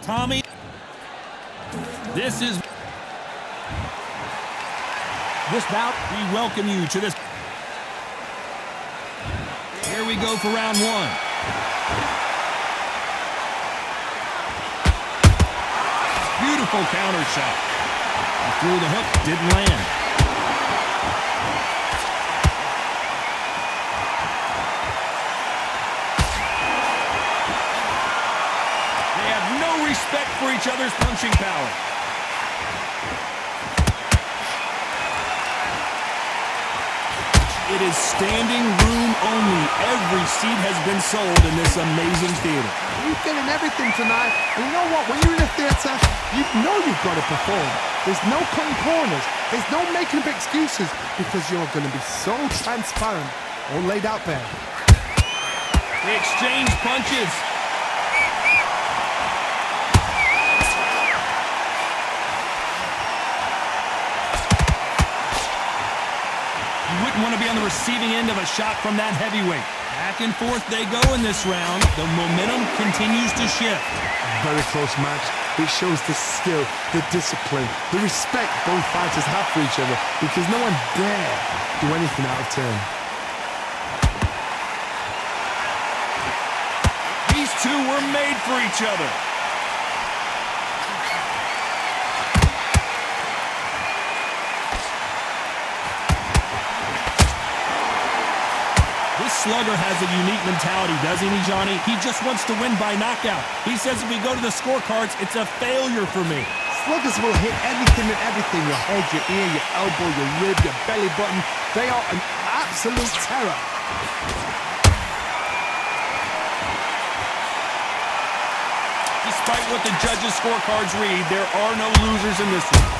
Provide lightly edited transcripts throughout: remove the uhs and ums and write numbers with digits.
Tommy, this bout, we welcome you to this. Here we go for round one. Beautiful counter shot. Through the hook, didn't land. They have no respect for each other's punching power. It is standing room only. Every seat has been sold in this amazing theater. You're getting everything tonight. And you know what? When you're in a theater, you know you've got to perform. There's no cutting corners. There's no making up excuses because you're going to be so transparent, all laid out there. They exchange punches. You wouldn't want to be on the receiving end of a shot from that heavyweight. Back and forth they go in this round. The momentum continues to shift. Very close match. It shows the skill, the discipline, the respect both fighters have for each other because no one dare do anything out of turn. These two were made for each other. Slugger has a unique mentality, doesn't he, Johnny? He just wants to win by knockout. He says if we go to the scorecards, it's a failure for me. Sluggers will hit anything and everything. Your head, your ear, your elbow, your rib, your belly button. They are an absolute terror. Despite what the judges' scorecards read, there are no losers in this one.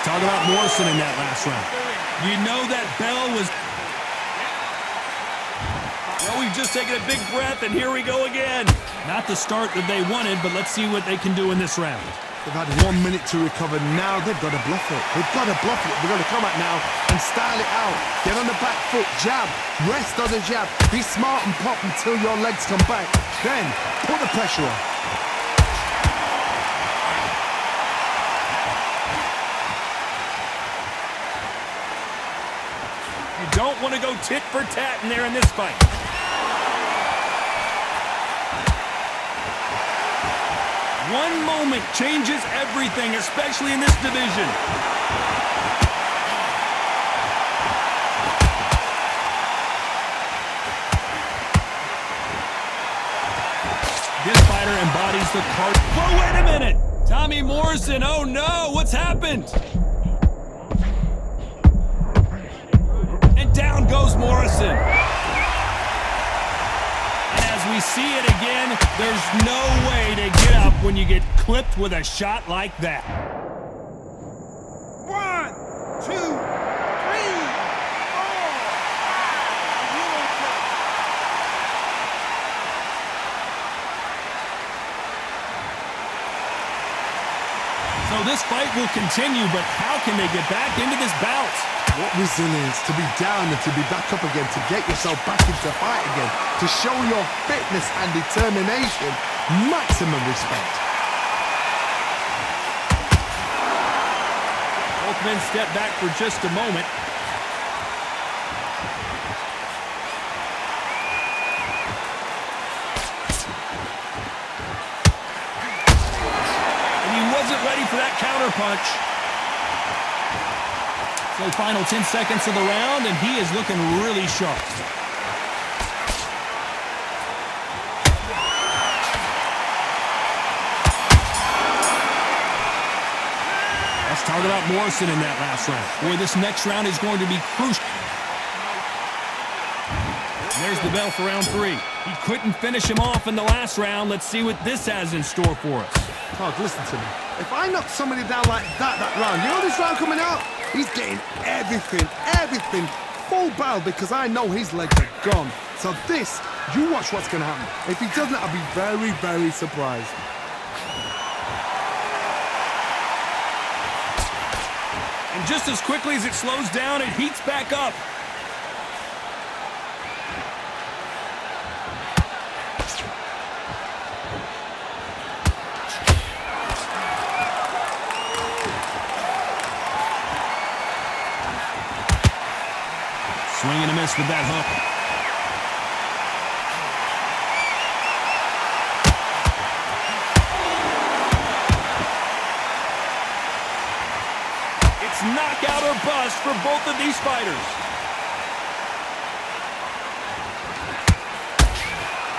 Talk about Morrison in that last round. You know that bell was... Well, we've just taken a big breath, and here we go again. Not the start that they wanted, but let's see what they can do in this round. They've had 1 minute to recover. Now they've got to bluff it. They've got to bluff it. They've got to come out now and style it out. Get on the back foot, jab, rest on the jab. Be smart and pop until your legs come back. Then, put the pressure on. Don't want to go tit for tat in there in this fight. One moment changes everything, especially in this division. This fighter embodies the card. Whoa, wait a minute! Tommy Morrison, oh no, what's happened? Down goes Morrison. And as we see it again, there's no way to get up when you get clipped with a shot like that. 1, 2, 3, 4. So this fight will continue, but how can they get back into this bout? What resilience to be down and to be back up again, to get yourself back into fight again, to show your fitness and determination. Maximum respect. Both men step back for just a moment. And he wasn't ready for that counter punch. So final 10 seconds of the round, and he is looking really sharp. Let's talk about Morrison in that last round. Boy, this next round is going to be crucial. There's the bell for round 3. He couldn't finish him off in the last round. Let's see what this has in store for us. Todd, listen to me. If I knock somebody down like that round, you know this round coming out? He's getting everything, full barrel because I know his legs are gone. So this, you watch what's going to happen. If he doesn't, I'll be very, very surprised. And And just as quickly as it slows down, it heats back up. Swing and a miss with that hook. It's knockout or bust for both of these fighters.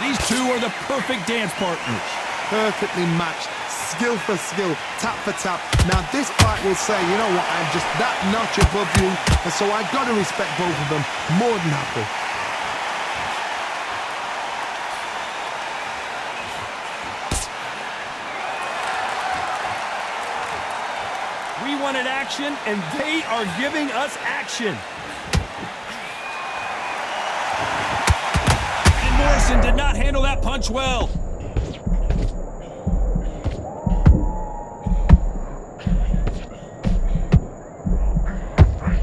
These two are the perfect dance partners. Perfectly matched, skill for skill, tap for tap. Now this fight will say, you know what, I'm just that notch above you, and so I've got to respect both of them more than happy. We wanted action, and they are giving us action. And Morrison did not handle that punch well.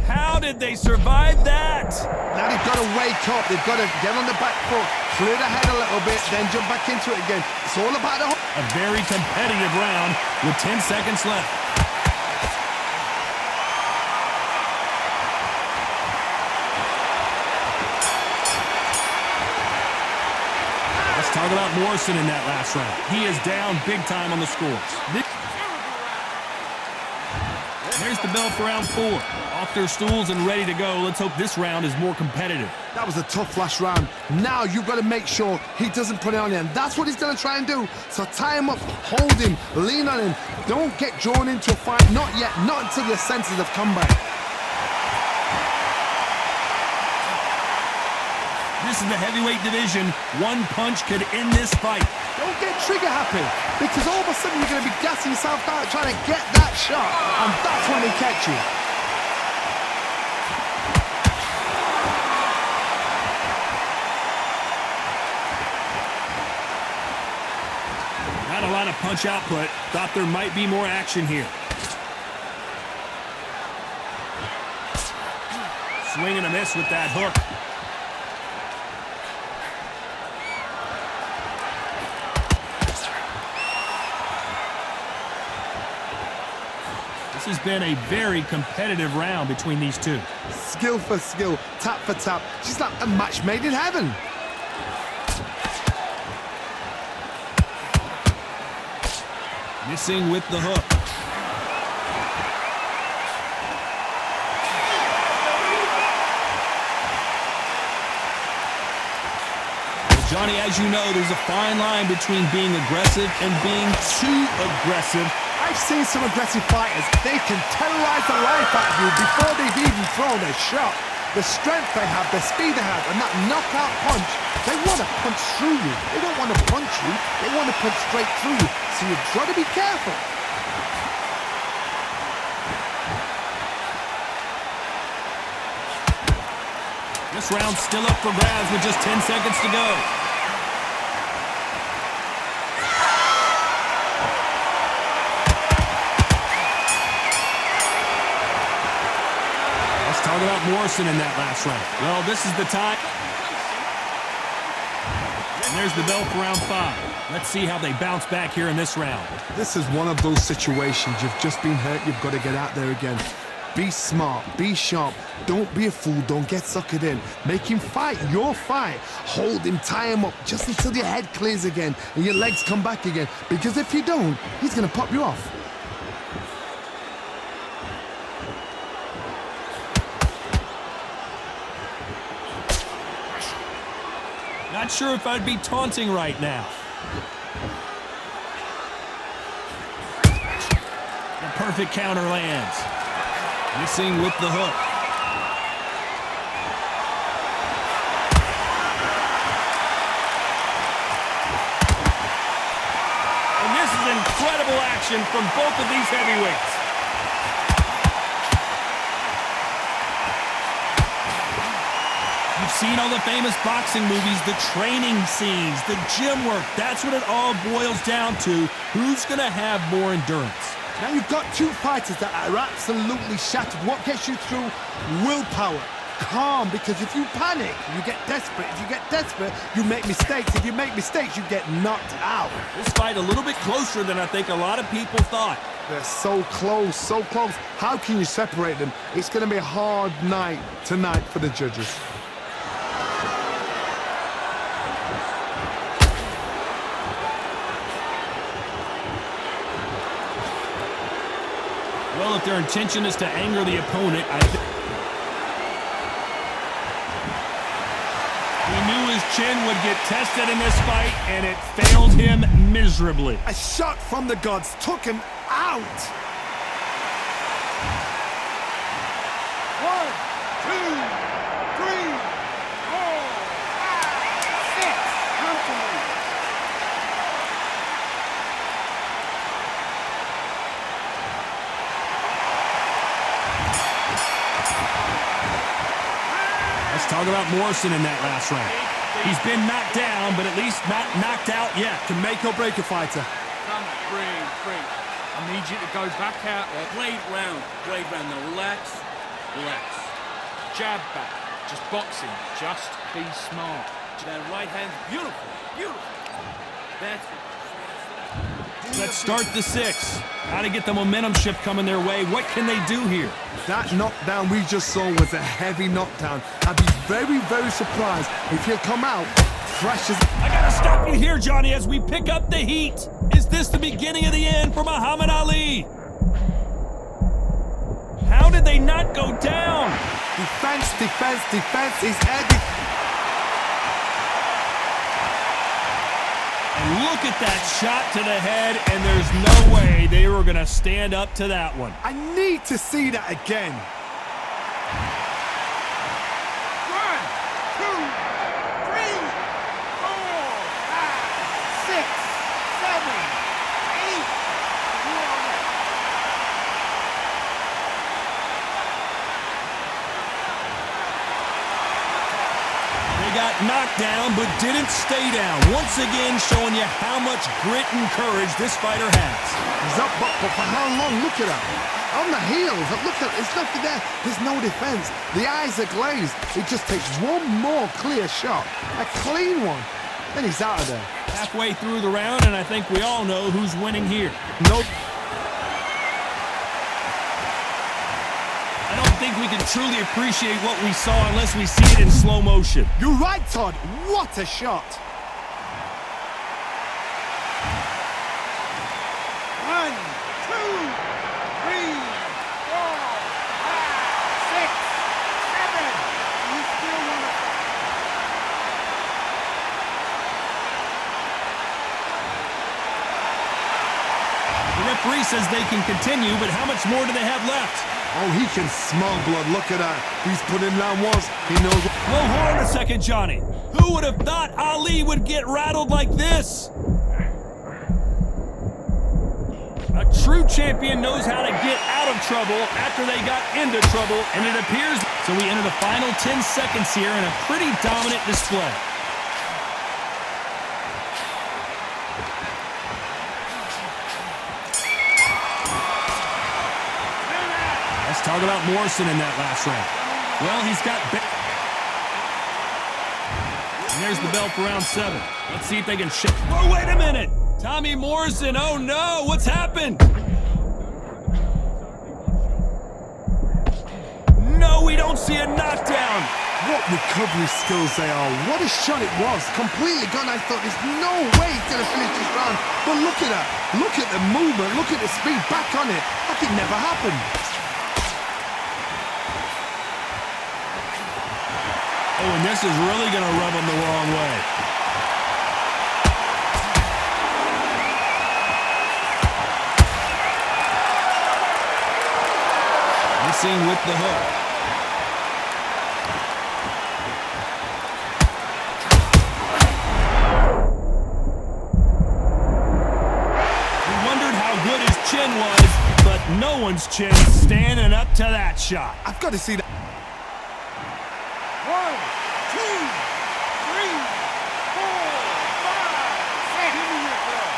How did they survive that? Now they've got to wake up, they've got to get on the back foot, clear the head a little bit, then jump back into it again. It's all about the... A very competitive round with 10 seconds left. Let's talk about Morrison in that last round. He is down big time on the scores. There's the bell for round 4. Off their stools and ready to go. Let's hope this round is more competitive. That was a tough last round. Now you've got to make sure he doesn't put it on you, and that's what he's going to try and do. So tie him up, hold him, lean on him. Don't get drawn into a fight. Not yet. Not until your senses have come back. This is the heavyweight division. One punch could end this fight. Don't get trigger happy, because all of a sudden you're going to be gassing yourself out trying to get that shot, and that's when they catch you. Not a lot of punch output. Thought there might be more action here. Swing and a miss with that hook. This has been a very competitive round between these two. Skill for skill, tap for tap. She's like a match made in heaven. Missing with the hook. Well, Johnny, as you know, there's a fine line between being aggressive and being too aggressive. I've seen some aggressive fighters. They can terrorize the life out of you before they've even thrown a shot. The strength they have, the speed they have, and that knockout punch, they want to punch through you. They don't want to punch you. They want to punch straight through you. So you've got to be careful. This round's still up for grabs with just 10 seconds to go. Talk about Morrison in that last round. Well, this is the time. And there's the bell for round 5. Let's see how they bounce back here in this round. This is one of those situations. You've just been hurt. You've got to get out there again. Be smart. Be sharp. Don't be a fool. Don't get suckered in. Make him fight your fight. Hold him, tie him up just until your head clears again and your legs come back again. Because if you don't, he's going to pop you off. Not sure if I'd be taunting right now. The perfect counter lands. Missing with the hook. And this is incredible action from both of these heavyweights. You've seen all the famous boxing movies, the training scenes, the gym work. That's what it all boils down to. Who's going to have more endurance? Now you've got two fighters that are absolutely shattered. What gets you through? Willpower. Calm, because if you panic, you get desperate. If you get desperate, you make mistakes. If you make mistakes, you get knocked out. This fight a little bit closer than I think a lot of people thought. They're so close, so close. How can you separate them? It's going to be a hard night tonight for the judges. Well, if their intention is to anger the opponent, he knew his chin would get tested in this fight, and it failed him miserably. A shot from the gods took him out. 1, 2, 3, 4, 5, 6. Come to me. Let's talk about Morrison in that last round. He's been knocked down, but at least not knocked out yet. Can make or break a fighter. Come, breathe. I need you to go back out there. Blade round now. Relax. Jab back. Just boxing. Just be smart. That right hand, beautiful. That's it. Let's start the 6. Got to get the momentum shift coming their way. What can they do here? That knockdown we just saw was a heavy knockdown. I'd be very, very surprised if he'll come out fresh as... I got to stop you here, Johnny, as we pick up the heat. Is this the beginning of the end for Muhammad Ali? How did they not go down? Defense is everything. And look at that shot to the head, and there's no way they were going to stand up to that one. I need to see that again. 1, 2, 3, 4, 5, 6, 7, 8. Got knocked down, but didn't stay down. Once again, showing you how much grit and courage this fighter has. He's up, but for how long? Look at that. On the heels, look at it. There's nothing there. There's no defense. The eyes are glazed. It just takes one more clear shot. A clean one. Then he's out of there. Halfway through the round, and I think we all know who's winning here. Nope. I don't think we can truly appreciate what we saw unless we see it in slow motion. You're right, Todd. What a shot. 1, 2, 3, 4, 5, 6, 7. You still want to... The referee says they can continue, but how much more do they have left? Oh, he can smell blood. Look at that. He's put in round once. He knows... Well, hold on a second, Johnny. Who would have thought Ali would get rattled like this? A true champion knows how to get out of trouble after they got into trouble, and it appears... So we enter the final 10 seconds here in a pretty dominant display. Let's talk about Morrison in that last round. Well, he's got... And there's the bell for round 7. Let's see if they can shift. Whoa, wait a minute! Tommy Morrison, oh no, what's happened? No, we don't see a knockdown. What recovery skills they are. What a shot it was. Completely gone. I thought there's no way he's going to finish this round. But look at that. Look at the movement. Look at the speed. Back on it. Like it never happened. Oh, and this is really going to rub him the wrong way. Missing with the hook. We wondered how good his chin was, but no one's chin standing up to that shot. I've got to see that. 1, 2, 3, 4, 5, 6. Give me your blood.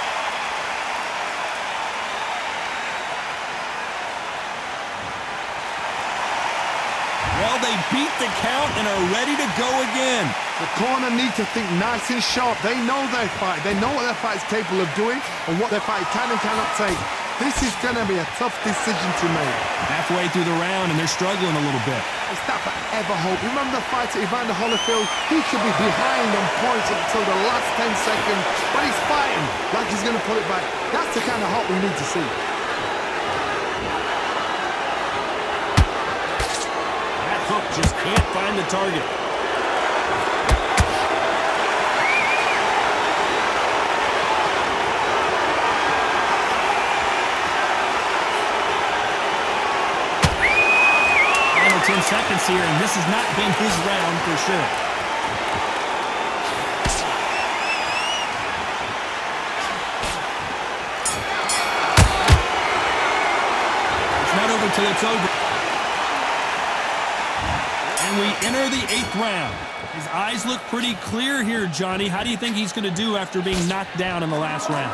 they beat the count and are ready to go again. The corner need to think nice and sharp. They know their fight. They know what their fight is capable of doing and what their fight can and cannot take. This is going to be a tough decision to make. Halfway through the round, and they're struggling a little bit. Is that forever hope? Remember the fight at Evander Holyfield? He could be behind on points until the last 10 seconds, but he's fighting like he's going to pull it back. That's the kind of hope we need to see. That hook just can't find the target. Final 10 seconds here, and this has not been his round for sure. It's not over till it's over. And we enter the 8th round. His eyes look pretty clear here, Johnny. How do you think he's going to do after being knocked down in the last round?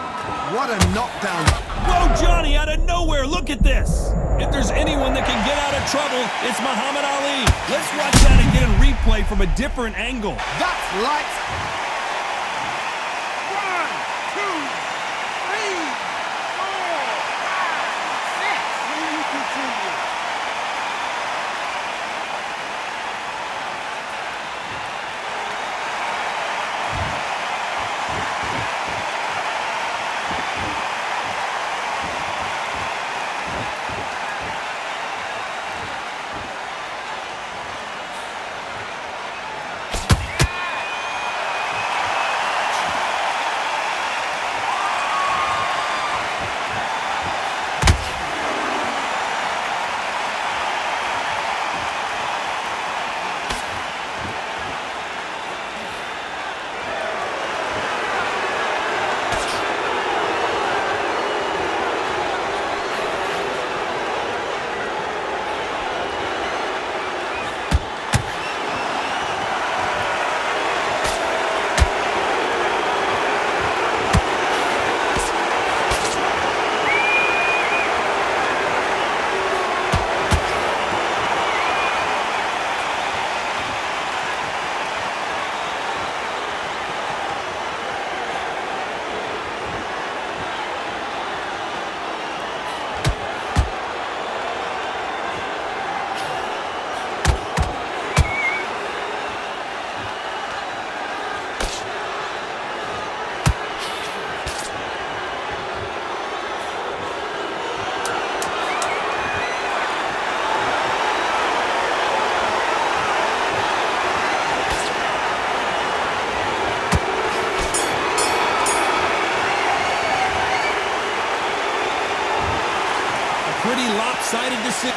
What a knockdown. Whoa, Johnny, out of nowhere. Look at this. If there's anyone that can get out of trouble, it's Muhammad Ali. Let's watch that again in replay from a different angle. That's lights. 1, 2, 3, 4, 5, 6. Will you continue? Pretty lopsided decision.